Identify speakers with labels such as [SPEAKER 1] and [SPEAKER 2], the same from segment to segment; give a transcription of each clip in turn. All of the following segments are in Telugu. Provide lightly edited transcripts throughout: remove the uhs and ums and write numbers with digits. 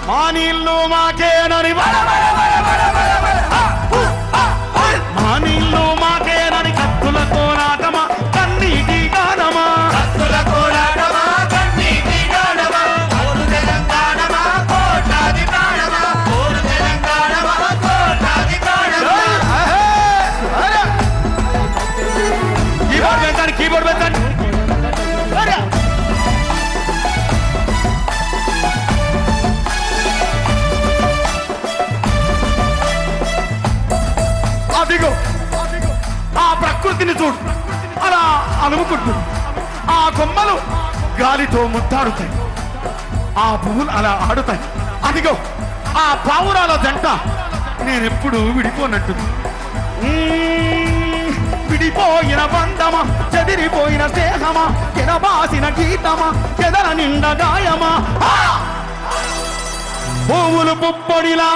[SPEAKER 1] మా నీళ్ళు మాకేనని మా నీళ్ళు మాకేనని కత్తుల కోలాటమా కన్నీటి గానమా కత్తుల కోలాటమా కన్నీటి గానమా కోరు తెలంగాణమా కోట్లాది ప్రాణమా కోరు తెలంగాణమా కోట్లాది ప్రాణమా కీబోర్డ్ పెట్టండి కీబోర్డ్ పెట్టండి అదిగో ఆ ప్రకృతిని చూడు అలా అలుముకుంటుంది ఆ కొమ్మలు గాలితో ముద్దాడుతాయి ఆ పువ్వులు అలా ఆడుతాయి అదిగో ఆ పావురాల జంట నేనెప్పుడు విడిపోనట్టుంది విడిపోయిన బంధమా చెదిరిపోయిన స్నేహమా ఎనబాసిన గీతమా ఎదల నిండా గాయమా పువ్వులు పుప్పొడిలా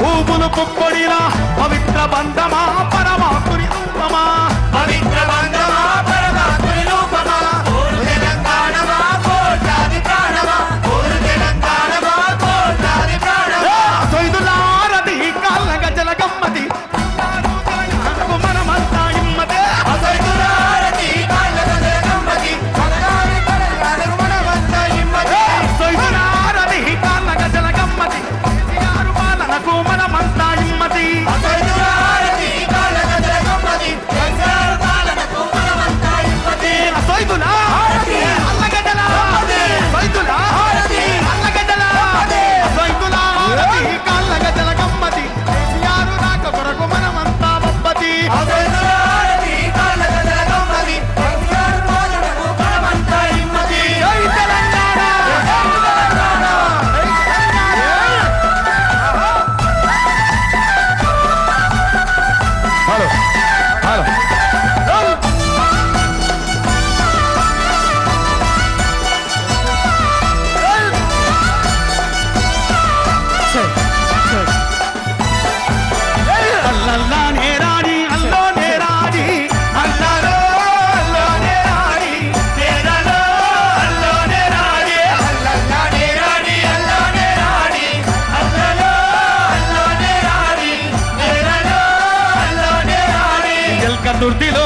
[SPEAKER 1] పువ్వులు పుప్పొడిలా పవిత్ర బంధమా పరమాత్ముని రూపమా పవిత్ర బంధమా పరమాత్ముని రూపమా కోరు తెలంగాణమా కోట్లాది ప్రాణమా కోరు తెలంగాణమా కోట్లాది ప్రాణమా సొయ్దులారది కాళ్ళ గజల గమ్మతి మనమంతా ఇమ్మతే సొయ్దులారది కాళ్ళ గజల గమ్మతి మనమంతా ఇమ్మతే సొయ్దులారది కాళ్ళ గజల గమ్మతి పాలనకు మనమంతా ఇమ్మతి సొయ్దులారది కాళ్ళ గజల గమ్మతి పాలనకు మనమంతా ఇమ్మతి సొయ్దులారది అల్లగడ్డల సొయ్దులారది అల్లగడ్డల సొయ్దులారది కాళ్ళ గజల గమ్మతి కేసీఆర్ రాక కొరకు మనమంతా బొబ్బతి సొయ్దులారది కాళ్ళ గజల గమ్మతి కేసీఆర్ పాలనకు మనమంతా ఇమ్మతి జై తెలంగాణ హలో హలో అల్లల్లానే రాణి అల్లోనే రాణి అల్లలో అల్లోనే రాణి తేరలో అల్లోనే రాణి అల్లల్లానే రాణి అల్లోనే రాణి అల్లలో అల్లోనే రాణి తేరలో అల్లోనే రాణి ఎల్క దుర్దిలో